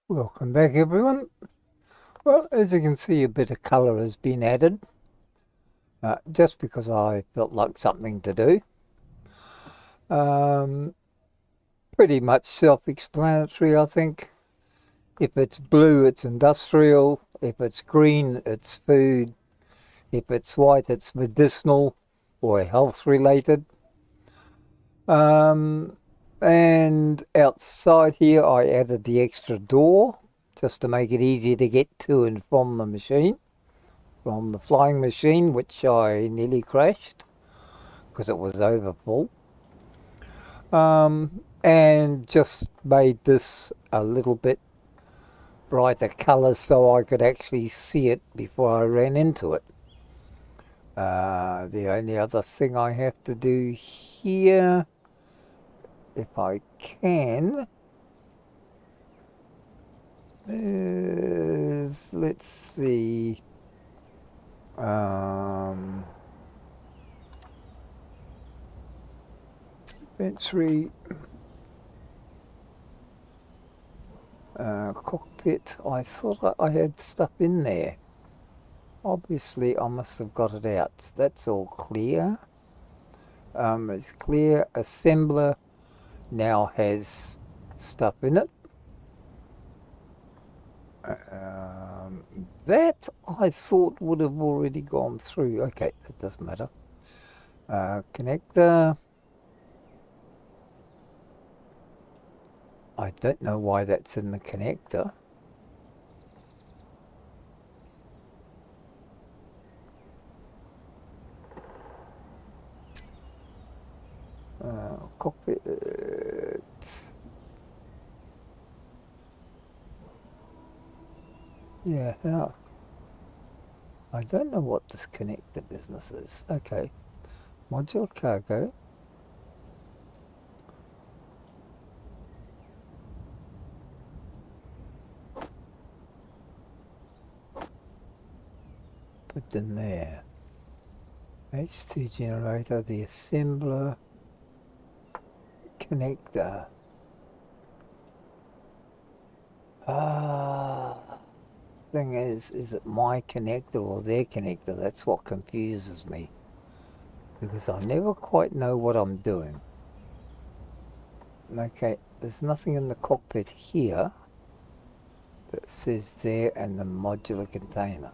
Welcome back, everyone. Well, as you can see, a bit of colour has been added, just because I felt like something to do. Um, Pretty much self-explanatory, I think. If it's blue, it's industrial. If it's green, it's food. If it's white, it's medicinal or health-related. Um, and outside here, I added the extra door just to make it easier to get to and from the machine. From the flying machine, which I nearly crashed because it was over full. And just made this a little bit brighter colours so I could actually see it before I ran into it. The only other thing I have to do here, if I can, is let's see. Um, Inventory, cockpit. I thought I had stuff in there. Obviously, I must have got it out. That's all clear. It's clear. Assembler now has stuff in it. Um, that I thought would have already gone through. Okay, that doesn't matter. Connector. I don't know why that's in the connector. Cockpit. Yeah, how? I don't know what this connector business is. Okay. Modular cargo. Put in there. H2 generator, the assembler, connector. Thing is it my connector or their connector? That's what confuses me because I never quite know what I'm doing. Okay, there's nothing in the cockpit here, but it says there and the modular container.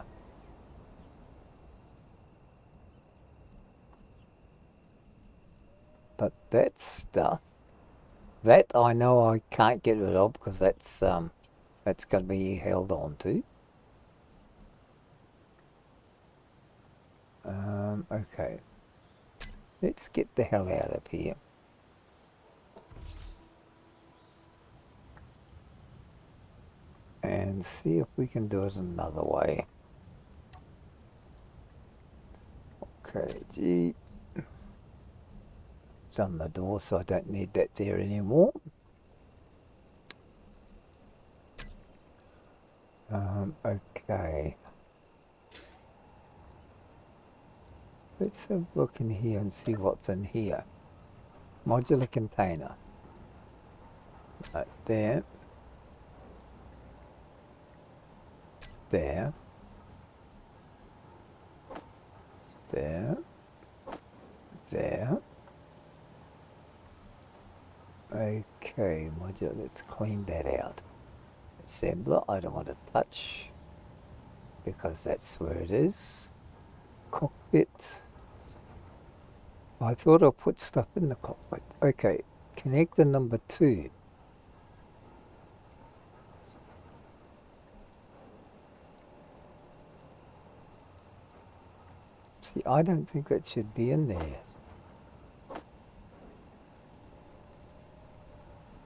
But that stuff, that I know I can't get rid of because that's going to be held on to. Okay, let's get the hell out of here. And see if we can do it another way. Okay, gee. It's on the door, so I don't need that there anymore. Okay. Let's have a look in here and see what's in here. Modular container. Right there. There. There. There. Okay, modular, let's clean that out. Assembler, I don't want to touch because that's where it is. Cockpit. I thought I put stuff in the cockpit. Okay, connector number 2. See, I don't think that should be in there.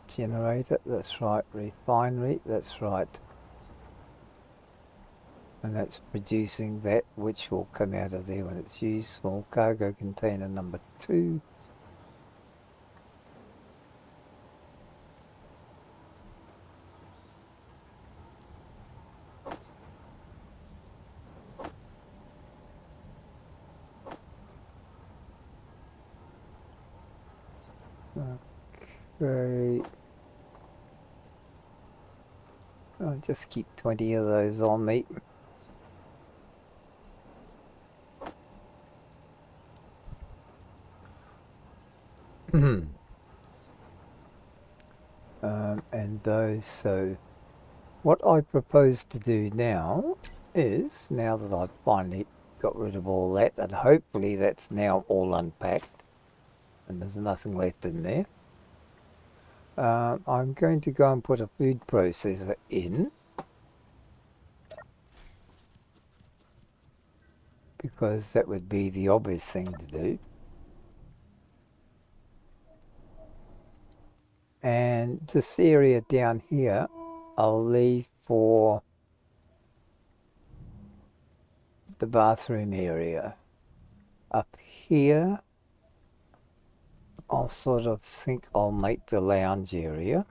Generator, that's right. Refinery, that's right. And that's producing that which will come out of there when it's used. Small cargo container number 2. Okay. I'll just keep 20 of those on me. And those, so what I propose to do now is, now that I've finally got rid of all that, and hopefully that's now all unpacked and there's nothing left in there, I'm going to go and put a food processor in, because that would be the obvious thing to do. And this area down here I'll leave for the bathroom area. Up here I'll sort of think I'll make the lounge area.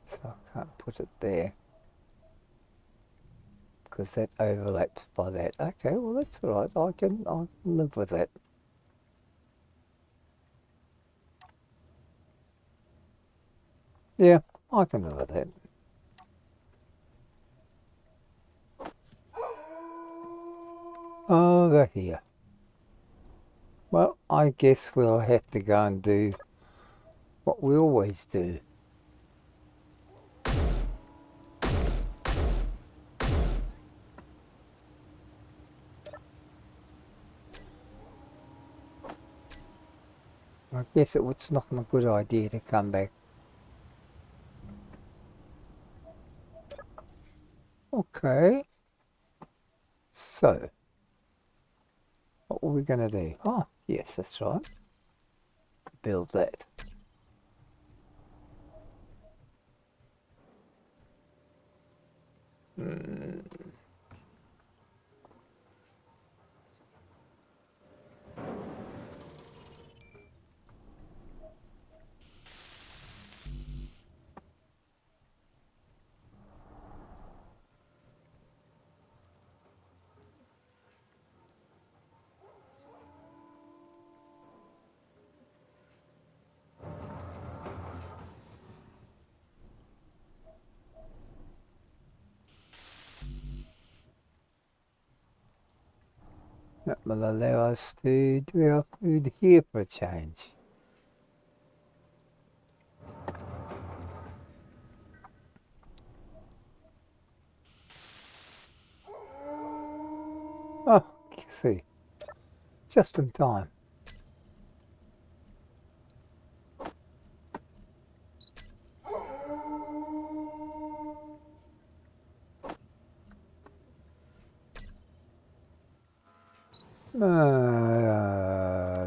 So I can't put it there because that overlaps by that. Okay, well that's all right. I can live with that. Yeah, I can live with that. Over here. Well, I guess we'll have to go and do what we always do. I guess it's not a good idea to come back. Okay. So, what are we going to do? Oh, yes, that's right. Build that. That will allow us to do our food here for a change. Oh, see, just in time.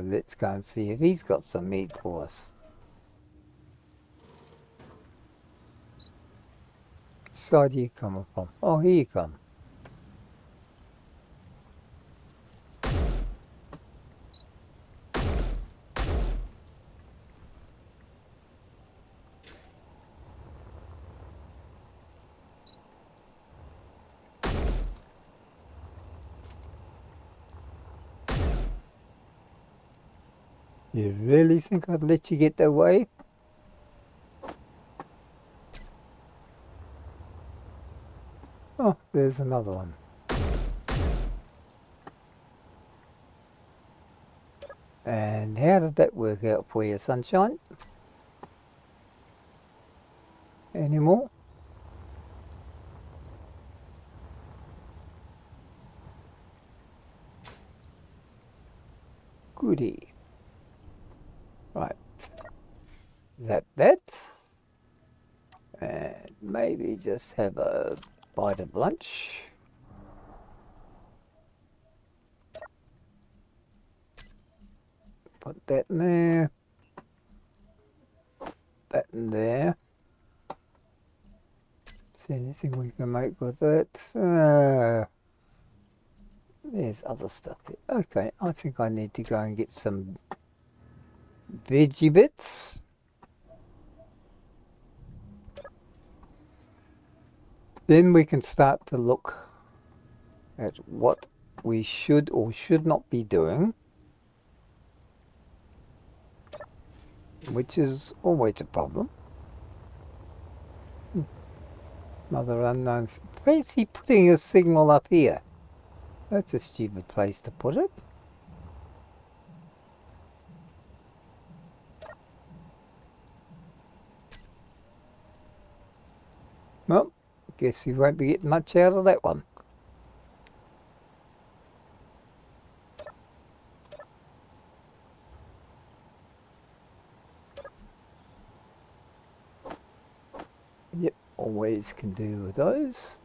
Let's go and see if he's got some meat for us. Which side are you coming from? Oh, here you come. You really think I'd let you get away? Oh, there's another one. And how did that work out for you, sunshine? Any more? Goody. Right. Zap that. And maybe just have a bite of lunch. Put that in there. That in there. See anything we can make with that? There's other stuff here. Okay, I think I need to go and get some veggie bits. Then we can start to look at what we should or should not be doing, which is always a problem. Mother unknowns. Fancy putting a signal up here. That's a stupid place to put it. Well, guess we won't be getting much out of that one. Yep, always can do with those.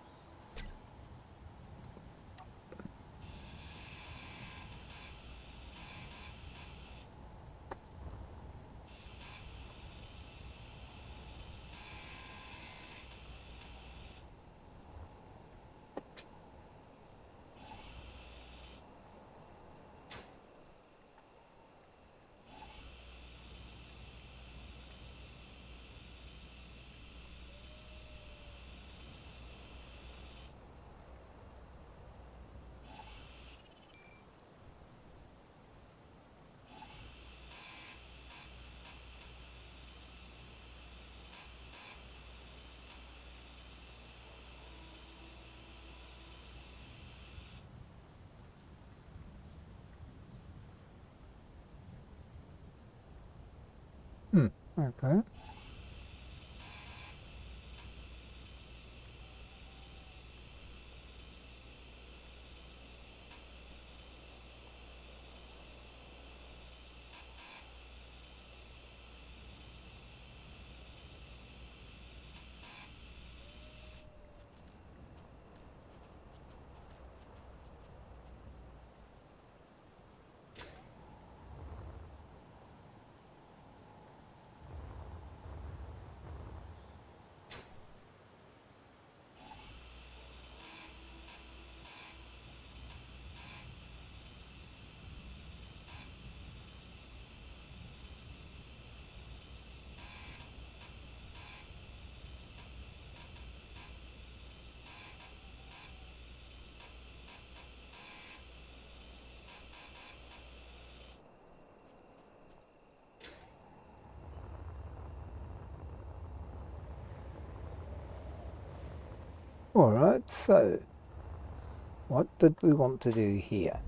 Okay. Alright, so what did we want to do here?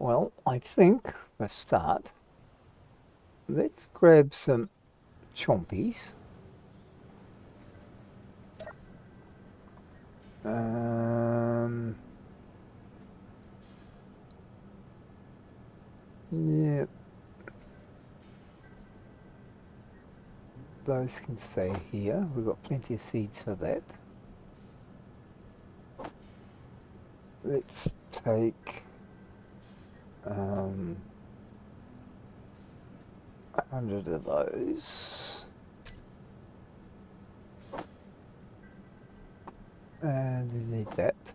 Well, I think for a start, let's grab some chompies. Yeah, those can stay here. We've got plenty of seeds for that. Let's take 100 of those. And we need that.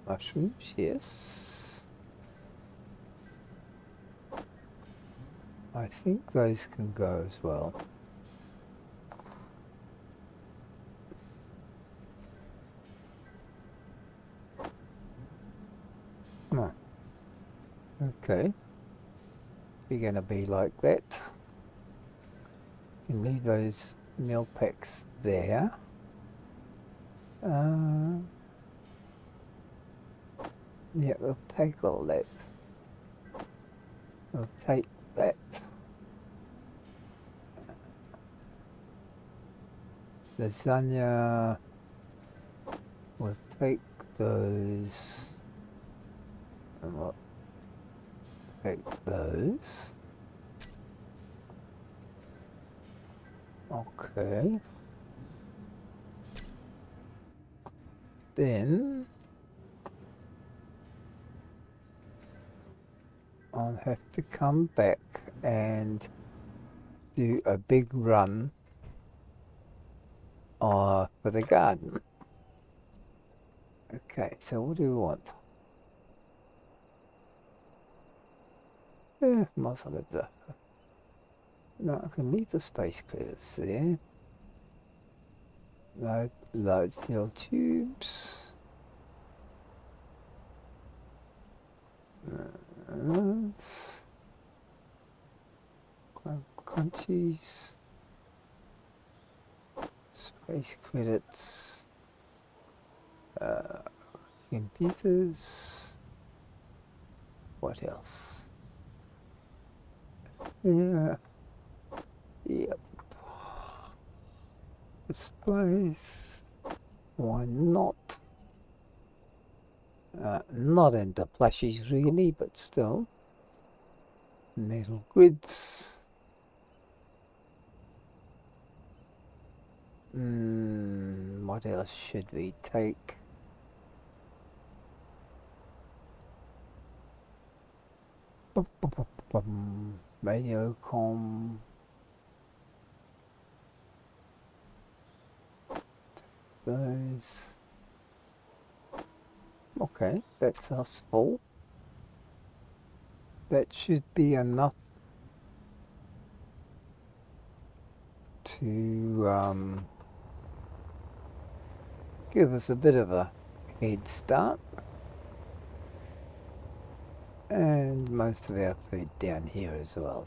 Mushrooms, yes. I think those can go as well. Oh. Okay. You're going to be like that. You can leave those meal packs there. Yeah, we'll take all that. We'll take that. Lasagna. We'll take those. And we'll take those. Okay. Then I'll have to come back and do a big run for the garden. Okay, so what do we want? Must have the. No, I can leave the space credits there. Load steel tubes. Crunchies. Space credits. Computers. What else? Yeah. Yep. Displays. Why not? Not into plushies really, but still. Metal grids. What else should we take? Radio com. Those. Okay, that's us full. That should be enough to give us a bit of a head start. And most of our food down here as well.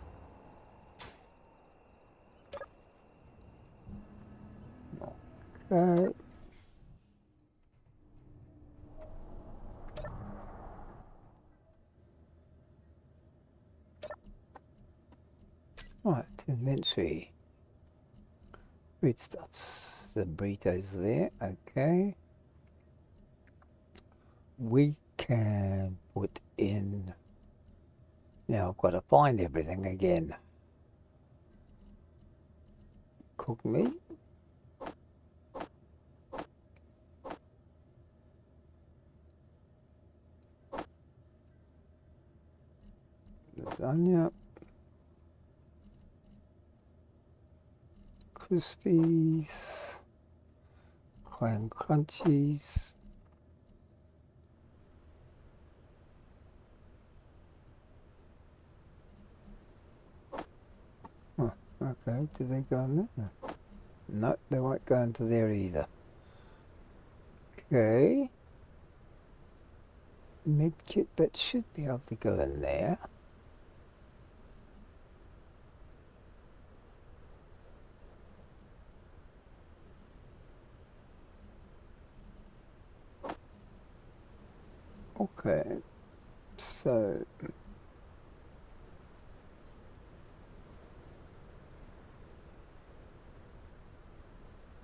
Okay. Right, inventory. Foodstuffs. The burritos there, okay. We can put in... Now I've got to find everything again. Cook meat. Lasagna. Crispies. Clam crunchies. Oh, okay, do they go in there? No, they won't go into there either. Okay. Medkit, that should be able to go in there. Okay, so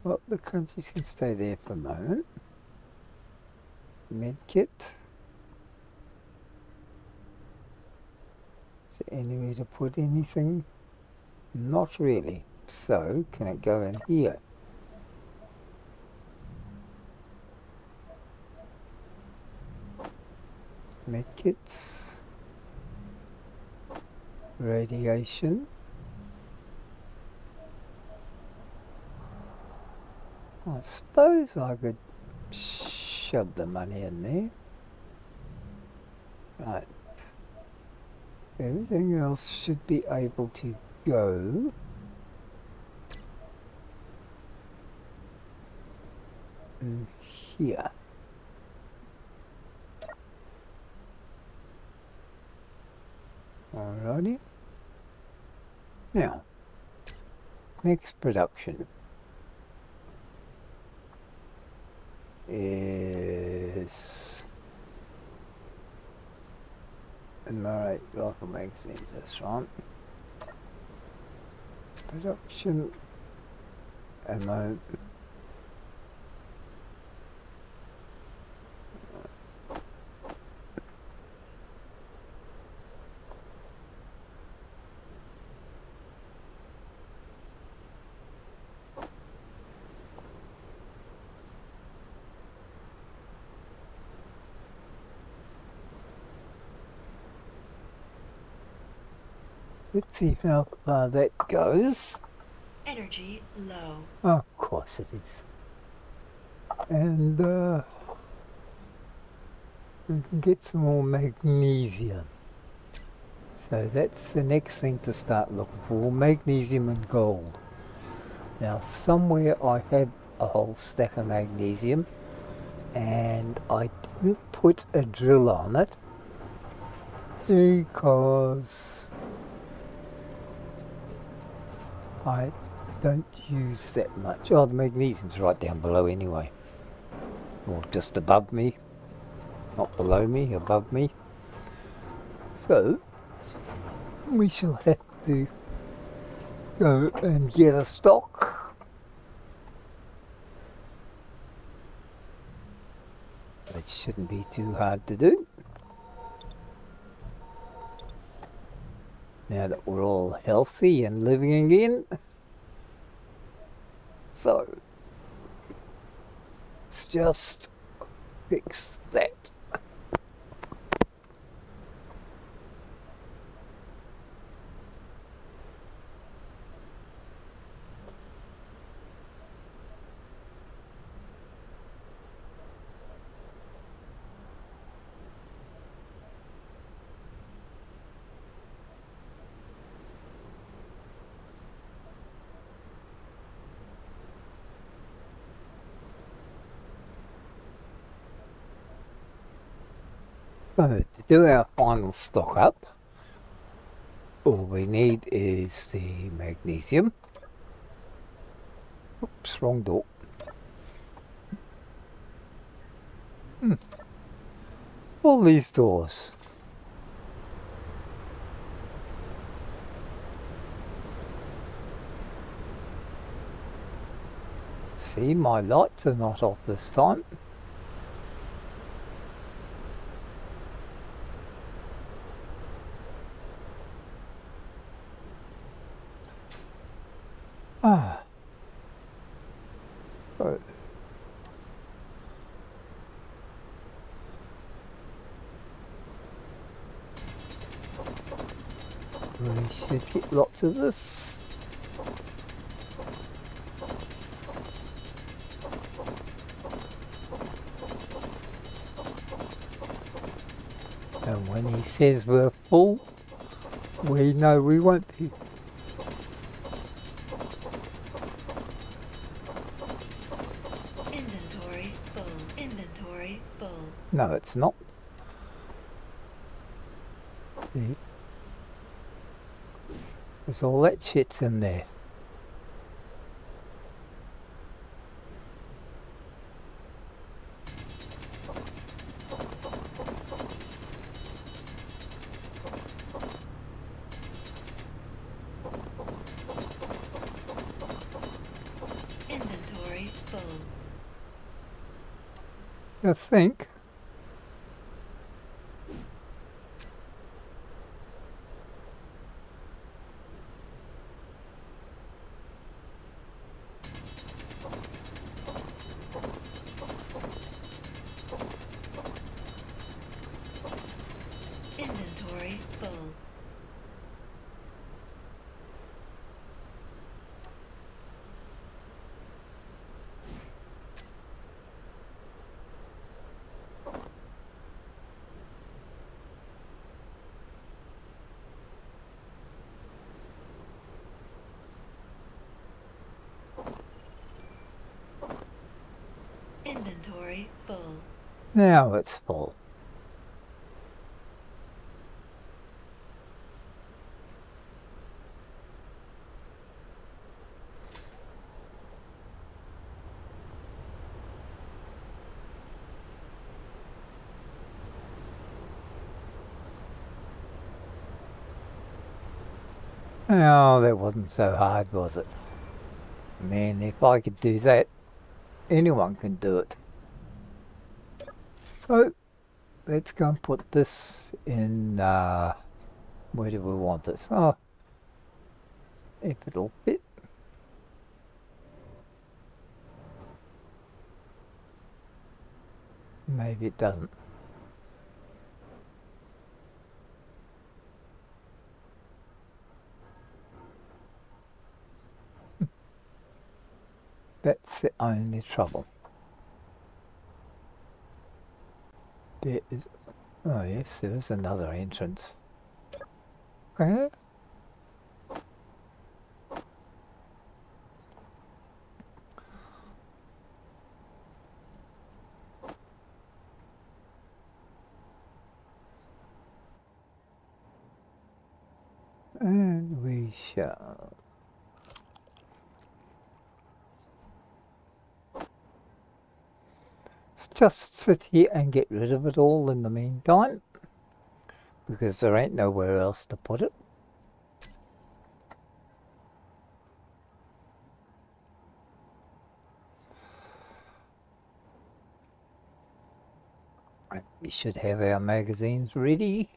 well, the crunchies can stay there for a moment. Medkit. Is there any way to put anything? Not really. So, can it go in here? Medkits. Radiation. I suppose I could shove the money in there. Right. Everything else should be able to go. In here. Alrighty. Now, next production is Alright, local magazine, that's right. Production ammo. Let's see how far that goes. Energy low. Oh, of course it is. And we can get some more magnesium. So that's the next thing to start looking for, magnesium and gold. Now somewhere I have a whole stack of magnesium and I didn't put a drill on it because I don't use that much. Oh, the magnesium's right down below anyway. Or just above me. Not below me, above me. So, we shall have to go and get a stock. It shouldn't be too hard to do. Now that we're all healthy and living again. So, let's just fix that. So, to do our final stock up, all we need is the magnesium. Oops, wrong door. All these doors. See, my lights are not off this time. Ah. So, we should get lots of this. And when he says we're full, we know we won't be. Inventory full. Inventory full. No, it's not. See? There's all that shit's in there. Inventory full. I think. Inventory full. Inventory full. Now it's full. Oh, that wasn't so hard, was it? Man, if I could do that, anyone can do it. So, let's go and put this in, where do we want this? Oh, if it'll fit. Maybe it doesn't. That's the only trouble. There is, oh yes, there is another entrance. Okay. And we shall just sit here and get rid of it all in the meantime, because there ain't nowhere else to put it. We should have our magazines ready.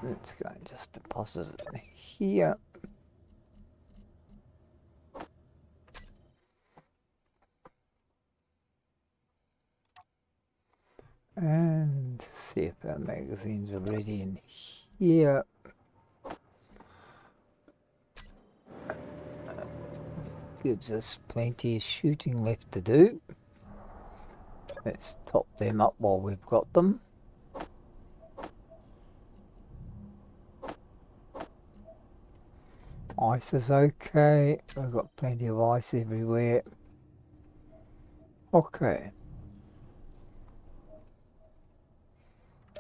Let's go and just deposit it here. And see if our magazines are ready in here. Gives us plenty of shooting left to do. Let's top them up while we've got them. Ice is okay. We've got plenty of ice everywhere. Okay.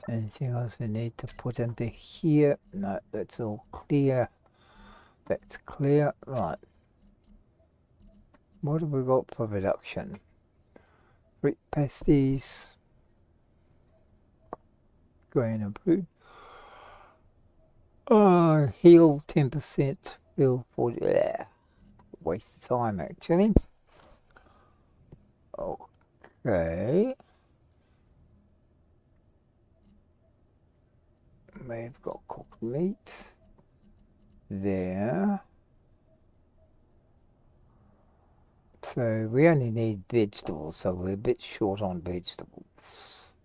Anything else we need to put into here? No, that's all clear. That's clear. Right. What have we got for production? Fruit pasties. Grain and fruit. Heal 10%. Heal 40. Yeah. Waste of time actually. Okay. We've got cooked meat there. So we only need vegetables, so we're a bit short on vegetables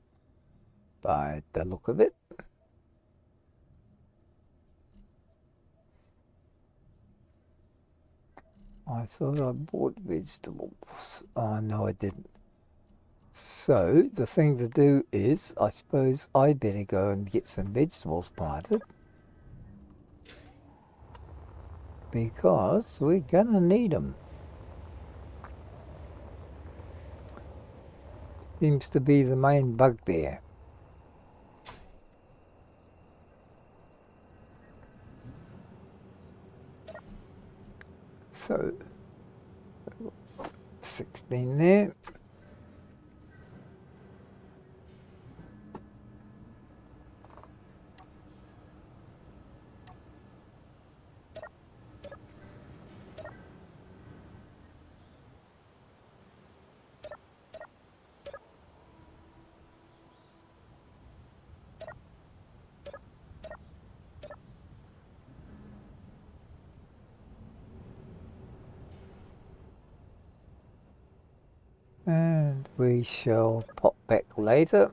by the look of it. I thought I bought vegetables. Oh no, I didn't. So the thing to do is, I suppose I better go and get some vegetables planted, because we're gonna need them. Seems to be the main bugbear. So 16 there. And we shall pop back later.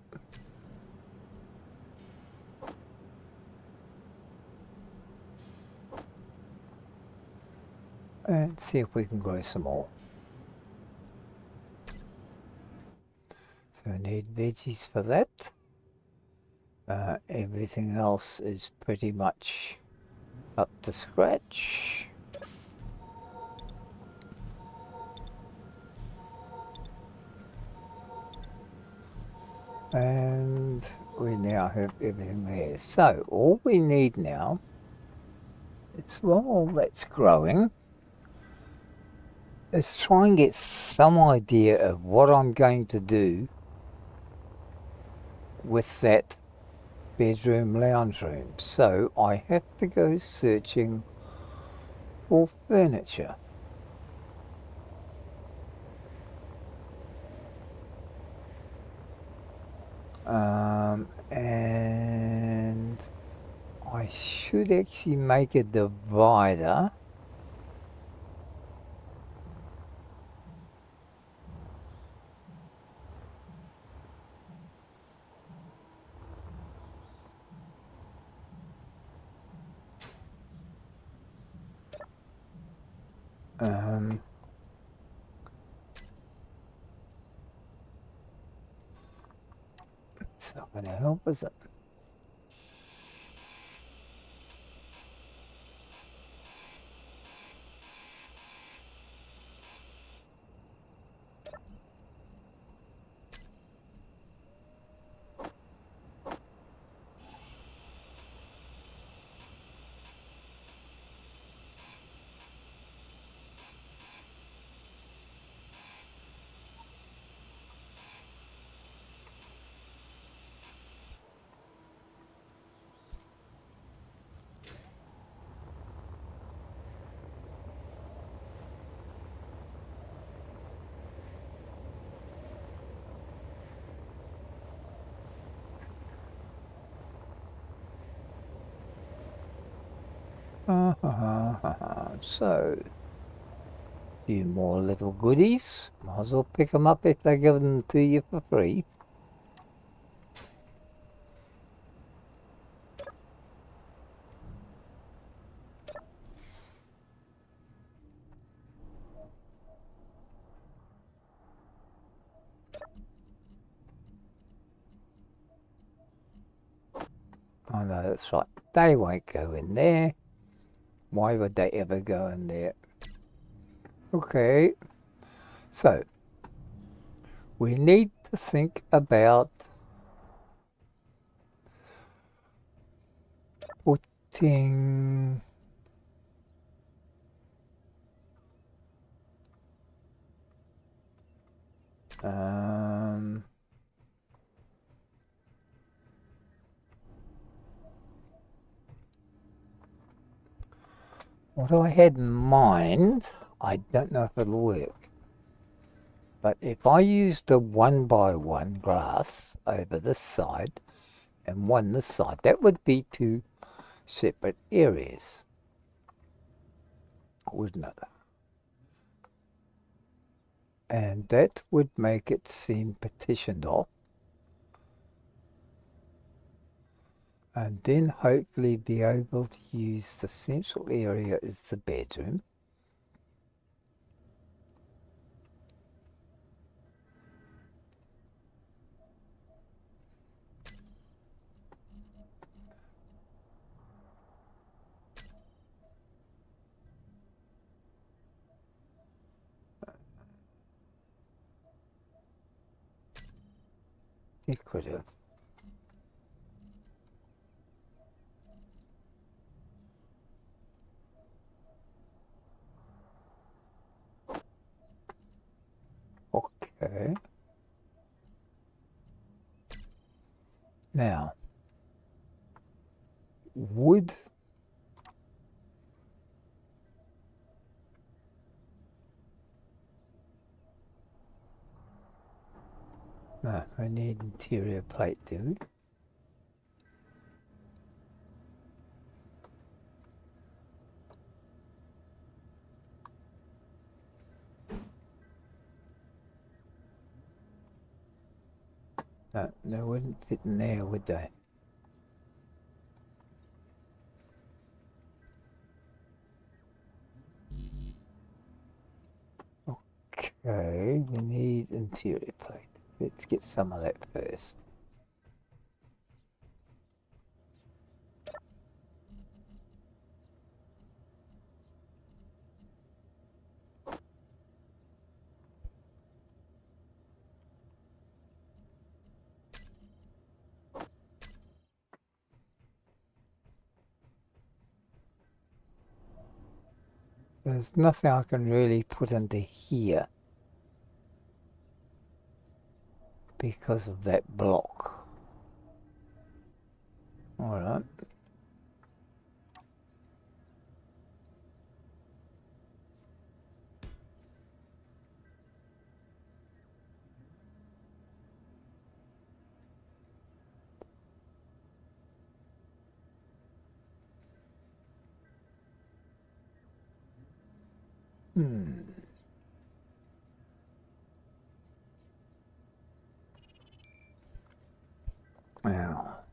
And see if we can grow some more. So we need veggies for that. Everything else is pretty much up to scratch. And we now have everything there. So all we need now is, while that's growing, is try and get some idea of what I'm going to do with that bedroom lounge room. So I have to go searching for furniture. And I should actually make a divider. It's not going to help, is it? So, few more little goodies. Might as well pick them up if they give them to you for free. Oh no, that's right. They won't go in there. Why would they ever go in there? Okay, so we need to think about putting what I had in mind. I don't know if it'll work, but if I used a 1x1 glass over this side and one this side, that would be two separate areas, wouldn't it? And that would make it seem partitioned off, and then hopefully be able to use the central area as the bedroom. Decorative. Okay. Now, wood. No, I need interior plate, do we? No, they wouldn't fit in there, would they? Okay, we need interior plate. Let's get some of that first. There's nothing I can really put into here because of that block. All right. Now,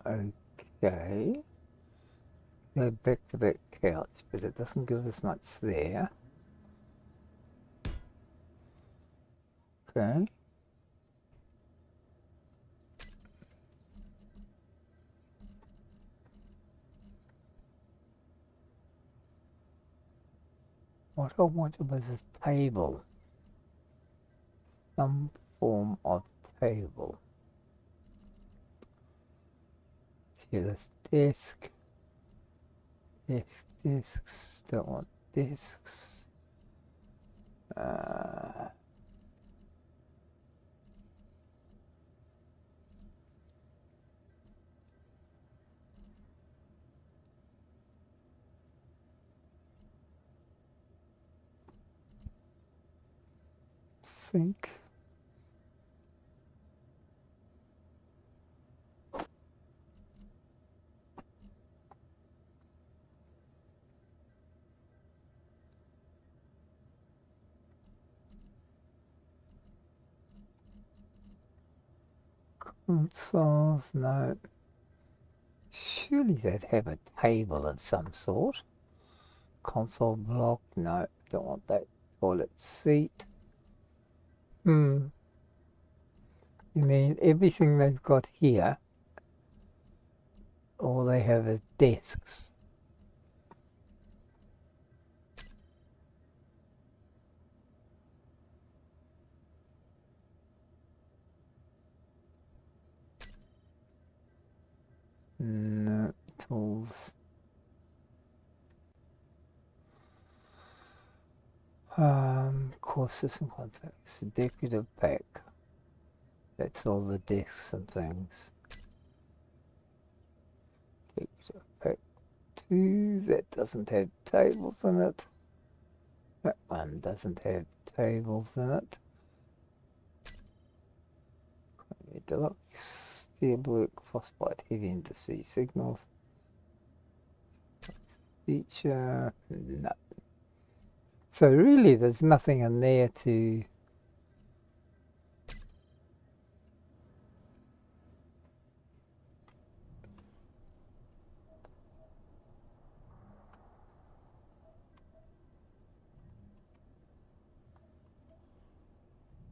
okay. go back to that couch, but it doesn't give us much there. Okay. What I wanted was a table. Some form of table. See this desk. Desks. Don't want desks. Sink. Consoles, no. Surely they'd have a table of some sort. Console block, no, don't want that. Toilet seat. You mean everything they've got here, all they have is desks? No, tools. Courses and contacts. Decorative pack. That's all the desks and things. Decorative pack 2. That doesn't have tables in it. That one doesn't have tables in it. Deluxe. Fieldwork. Frostbite. Heavy industry. Signals. Feature. No. So really there's nothing in there to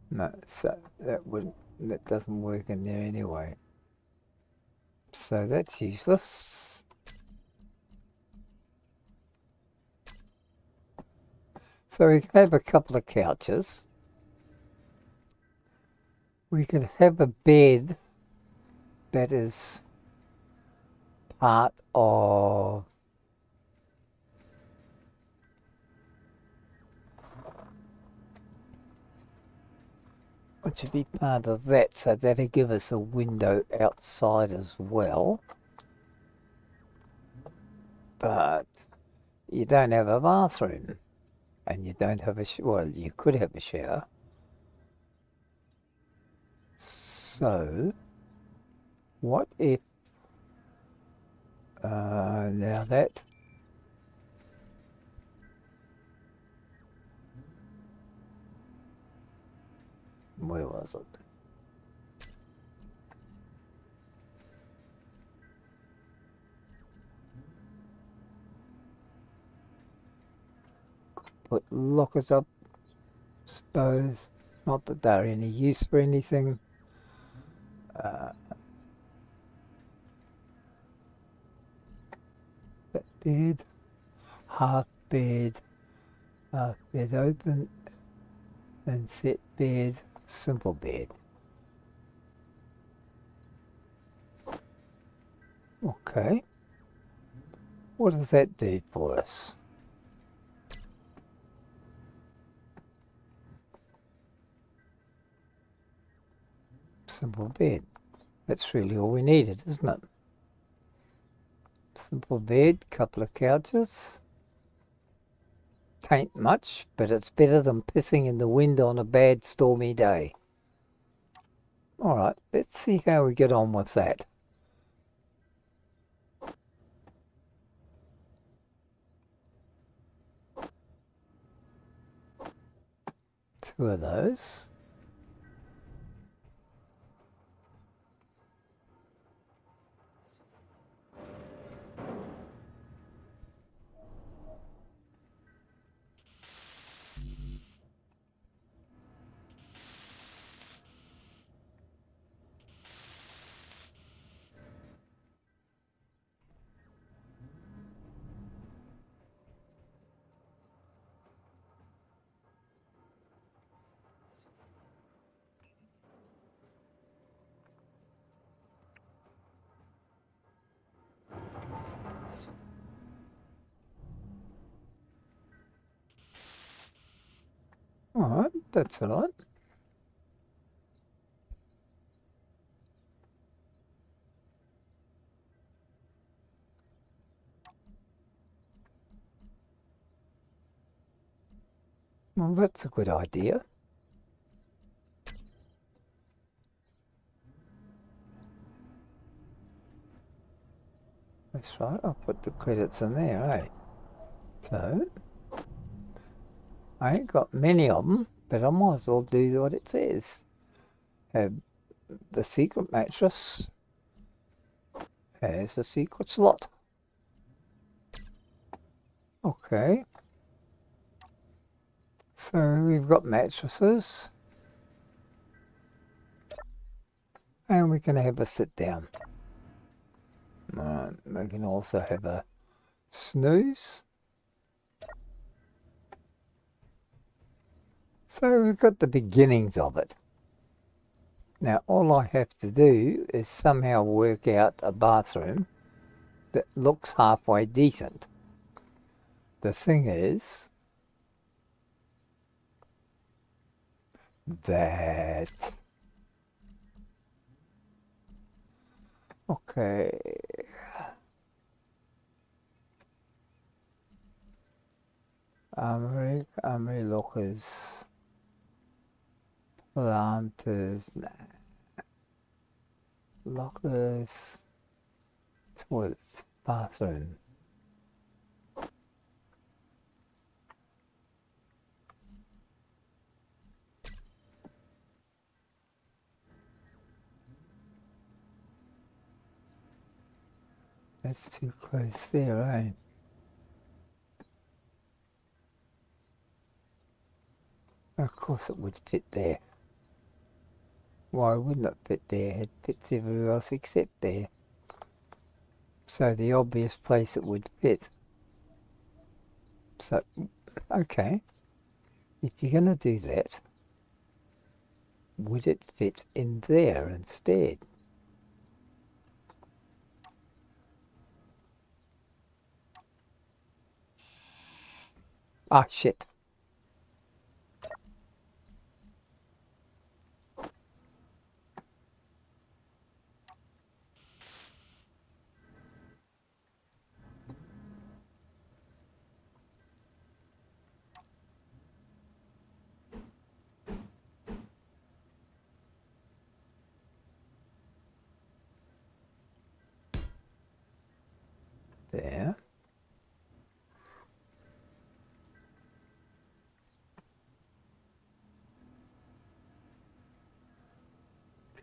no, so that doesn't work in there anyway. So that's useless. So we can have a couple of couches. We could have a bed that is part of which would be part of that, so that'll give us a window outside as well. But you don't have a bathroom. And you don't have a well, you could have a shower. So, what if now that where was it? Put lockers up, suppose. Not that they're any use for anything. That bed, half bed open, and set bed, simple bed. Okay. What does that do for us? Simple bed. That's really all we needed, isn't it? Simple bed, couple of couches. Tain't much, but it's better than pissing in the wind on a bad stormy day. Alright, let's see how we get on with that. Two of those. Alright, that's alright. Well, that's a good idea. That's right, I'll put the credits in there, eh? So, I ain't got many of them, but I might as well do what it says. Have the secret mattress has a secret slot. Okay. So we've got mattresses. And we can have a sit down. We can also have a snooze. So we've got the beginnings of it. Now all I have to do is somehow work out a bathroom that looks halfway decent. The thing is that... Okay. Armory lockers, planters, nah. Lockers, toilets, bathroom. That's too close there, eh? Of course it would fit there. Why wouldn't it fit there? It fits everywhere else except there. So the obvious place it would fit. So, okay. If you're going to do that, would it fit in there instead? Ah, shit. There.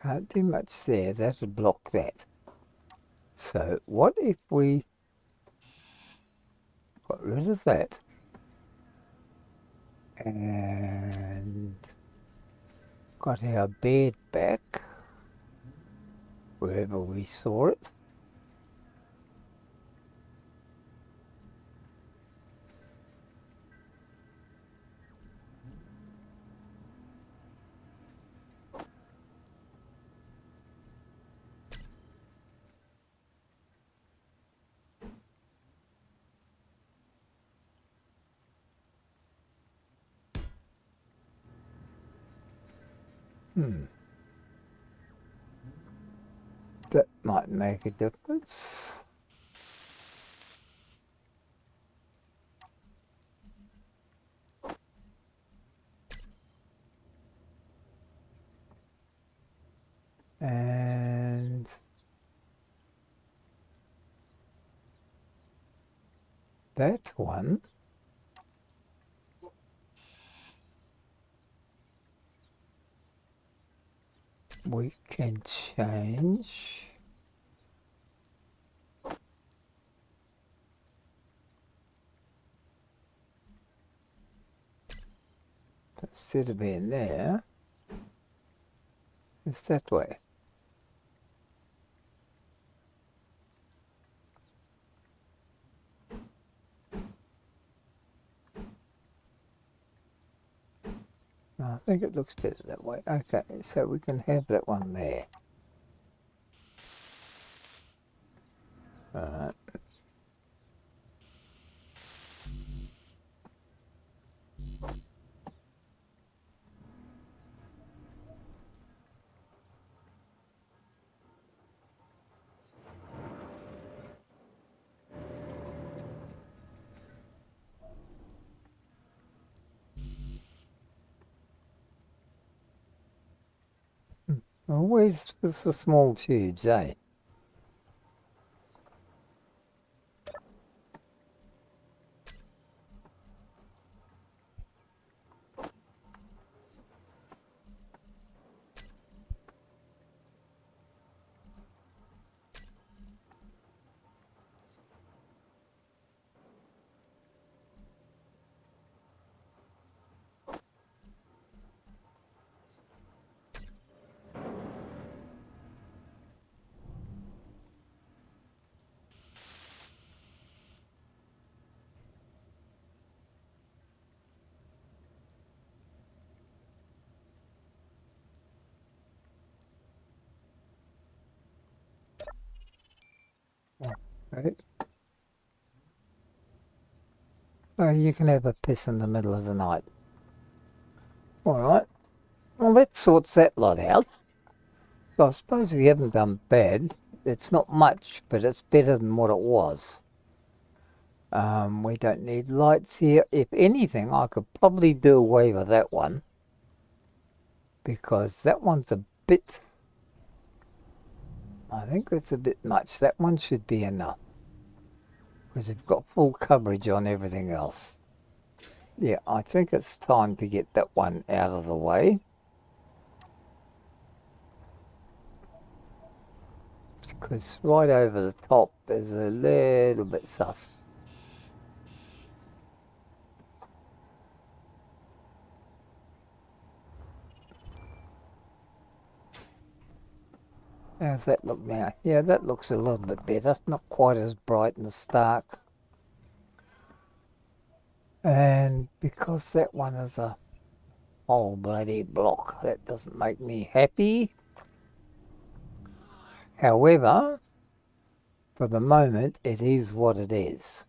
Can't do much there. That would block that. So what if we got rid of that and got our bed back wherever we saw it? That might make a difference. And that one we can change. Instead of being there, it's that way. I think it looks better that way. Okay, so we can have that one there. Alright. Always with the small tubes, eh? Right. Oh, you can have a piss in the middle of the night. Alright. Well, that sorts that lot out. So I suppose we haven't done bad. It's not much, but it's better than what it was. We don't need lights here. If anything, I could probably do away with that one, because that one's a bit... I think that's a bit much. That one should be enough, because we've got full coverage on everything else. Yeah, I think it's time to get that one out of the way. Because right over the top is a little bit sus. How's that look now? Yeah, that looks a little bit better. Not quite as bright and stark. And because that one is a whole bloody block, that doesn't make me happy. However, for the moment, it is what it is.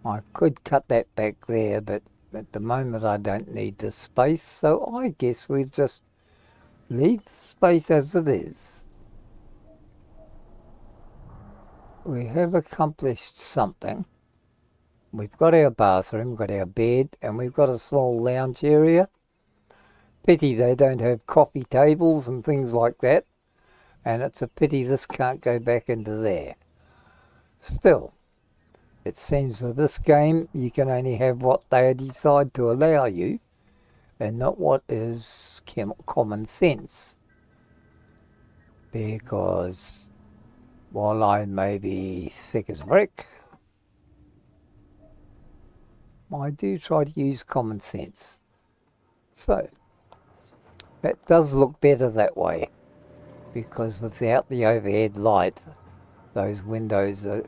I could cut that back there, but at the moment I don't need the space, so I guess we'll just leave the space as it is. We have accomplished something. We've got our bathroom, got our bed, and we've got a small lounge area. Pity they don't have coffee tables and things like that, and it's a pity this can't go back into there. Still, it seems with this game you can only have what they decide to allow you, and not what is common sense. Because while I may be thick as brick, I do try to use common sense. So, that does look better that way, because without the overhead light, those windows are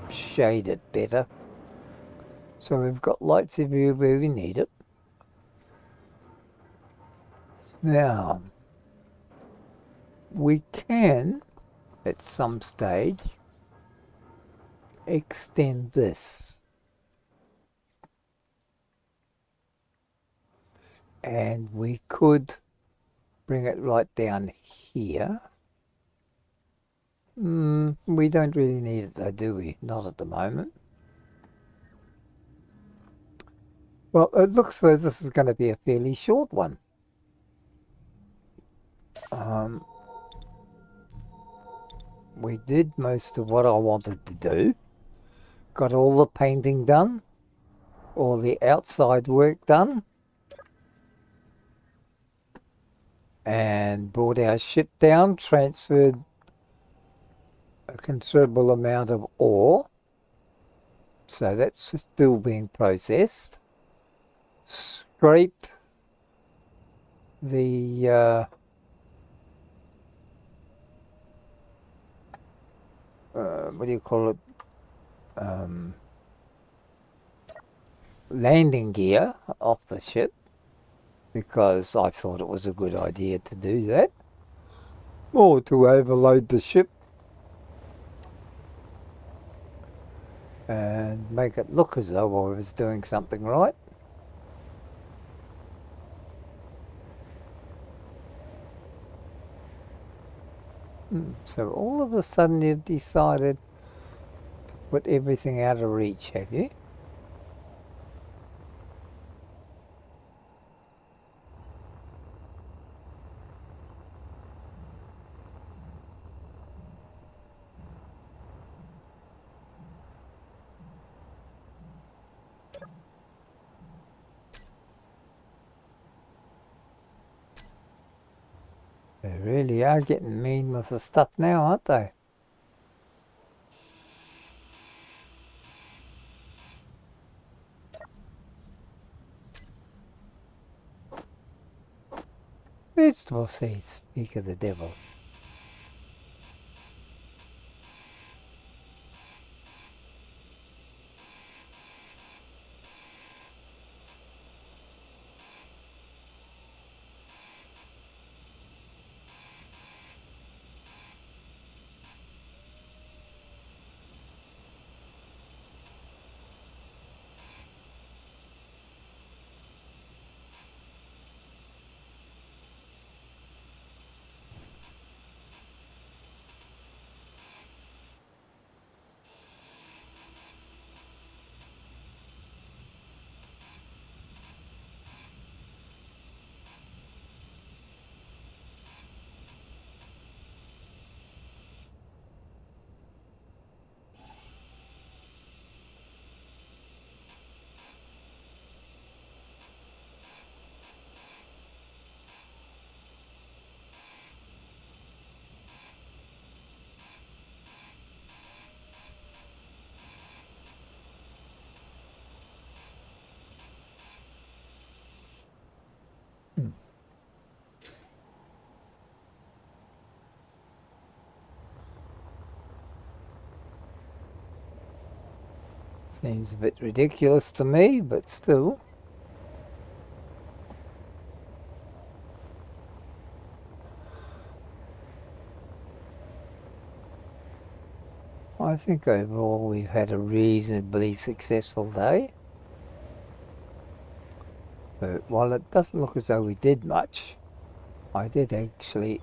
shaded better. So we've got lights everywhere where we need it. Now, we can, at some stage, extend this. And we could bring it right down here. We don't really need it though, do we? Not at the moment. Well, it looks like this is going to be a fairly short one. We did most of what I wanted to do. Got all the painting done. All the outside work done. And brought our ship down, transferred a considerable amount of ore. So that's still being processed. Scraped the what do you call it? Landing gear off the ship, because I thought it was a good idea to do that, or to overload the ship and make it look as though I was doing something right. So all of a sudden you've decided to put everything out of reach, have you? They really are getting mean with the stuff now, aren't they? Vegetable seeds, speak of the devil. Seems a bit ridiculous to me, but still. I think overall we've had a reasonably successful day. So while it doesn't look as though we did much, I did actually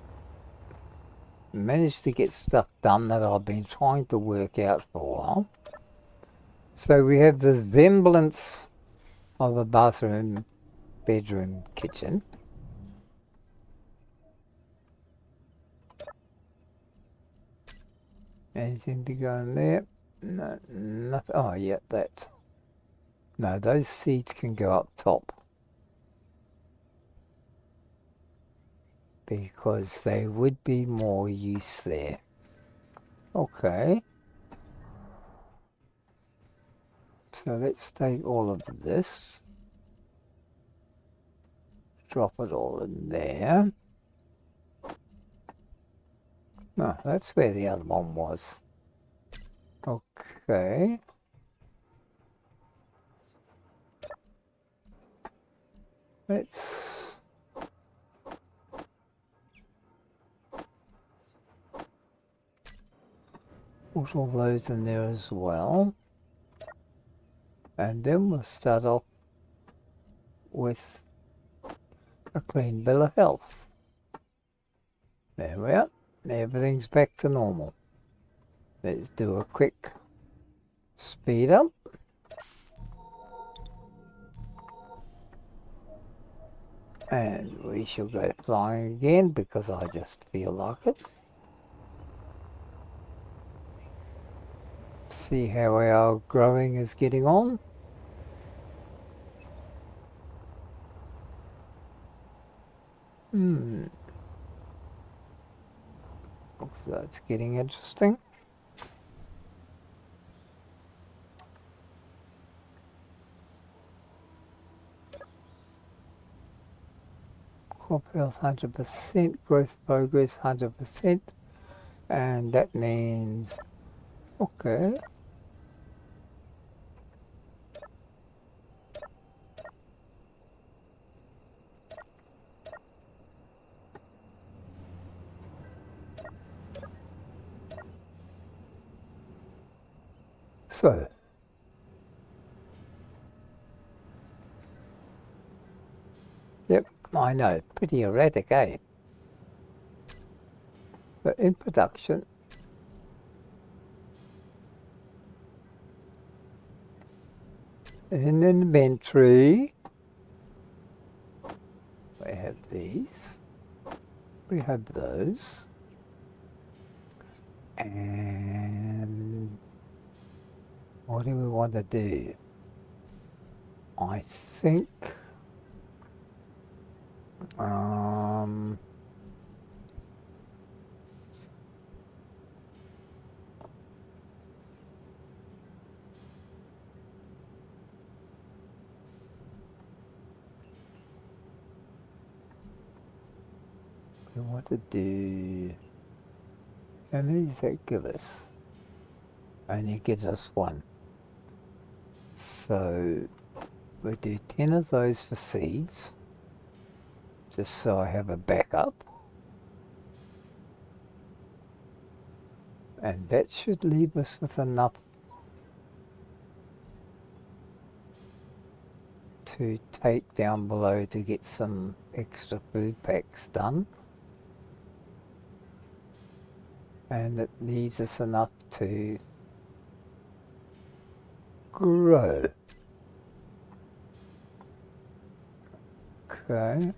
manage to get stuff done that I've been trying to work out for a while. So we have the semblance of a bathroom, bedroom, kitchen. Anything to go in there? No, nothing. Oh, yeah, that. No, those seeds can go up top, because they would be more use there. Okay. So let's take all of this, drop it all in there. No, that's where the other one was. Okay. Let's put all those in there as well. And then we'll start off with a clean bill of health. There we are. Everything's back to normal. Let's do a quick speed up. And we shall go flying again because I just feel like it. See how our growing is getting on. Looks like it's getting interesting. Crop health 100%, growth progress 100%, and that means, okay. So, yep, I know, pretty erratic, eh? But in production, in inventory, we have these, we have those, and what do we want to do? I think we want to do... How many does that give us? Only gives us one. So we do 10 of those for seeds, just so I have a backup. And that should leave us with enough to take down below to get some extra food packs done. And it leaves us enough to grow. Okay.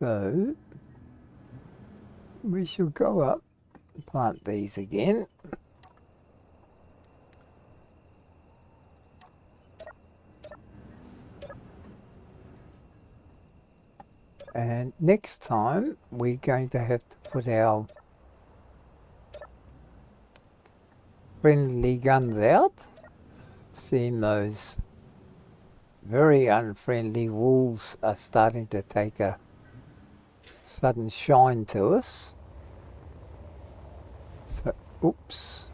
So we shall go up and plant these again. And next time we're going to have to put our friendly guns out, seeing those very unfriendly wolves are starting to take a sudden shine to us. So, oops.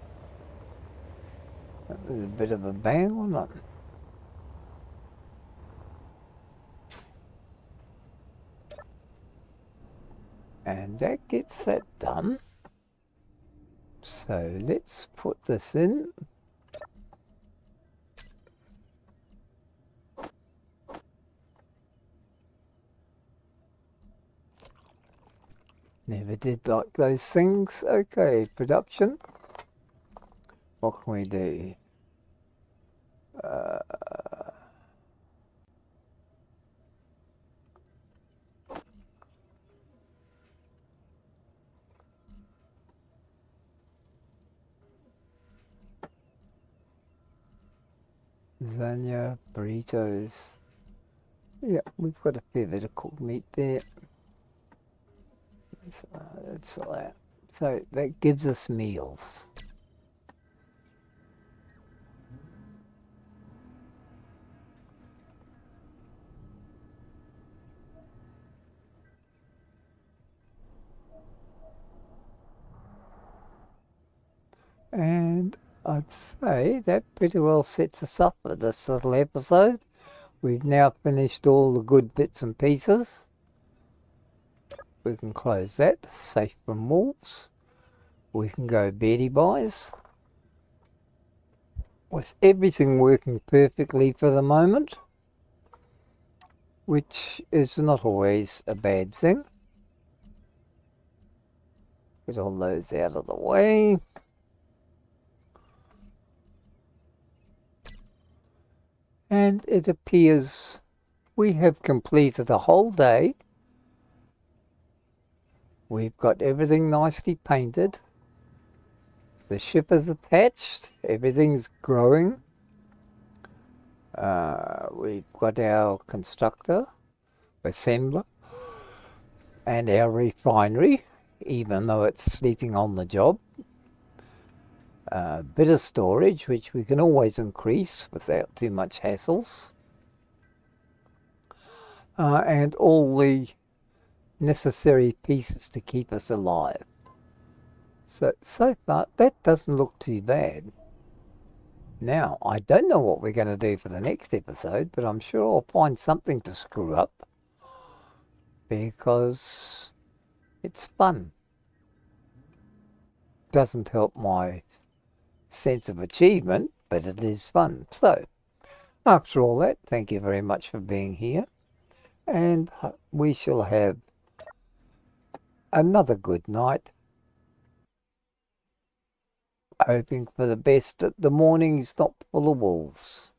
That was a bit of a bang, wasn't it? And that gets that done. So let's put this in. Never did like those things. Okay, production. What can we do? Lasagna, burritos. Yeah, we've got a fair bit of cooked meat there. That's all that. So that gives us meals. And I'd say that pretty well sets us up for this little episode. We've now finished all the good bits and pieces. We can close that, safe from wolves. We can go beddie buys. With everything working perfectly for the moment, which is not always a bad thing. Get all those out of the way. And it appears we have completed a whole day. We've got everything nicely painted. The ship is attached. Everything's growing. We've got our constructor, assembler, and our refinery, even though it's sleeping on the job. Bit of storage, which we can always increase without too much hassles. And all the necessary pieces to keep us alive. So far, that doesn't look too bad. Now, I don't know what we're going to do for the next episode, but I'm sure I'll find something to screw up. Because it's fun. Doesn't help my sense of achievement, but it is fun. So, after all that, thank you very much for being here. And we shall have another good night. Hoping for the best that the morning's not full of wolves.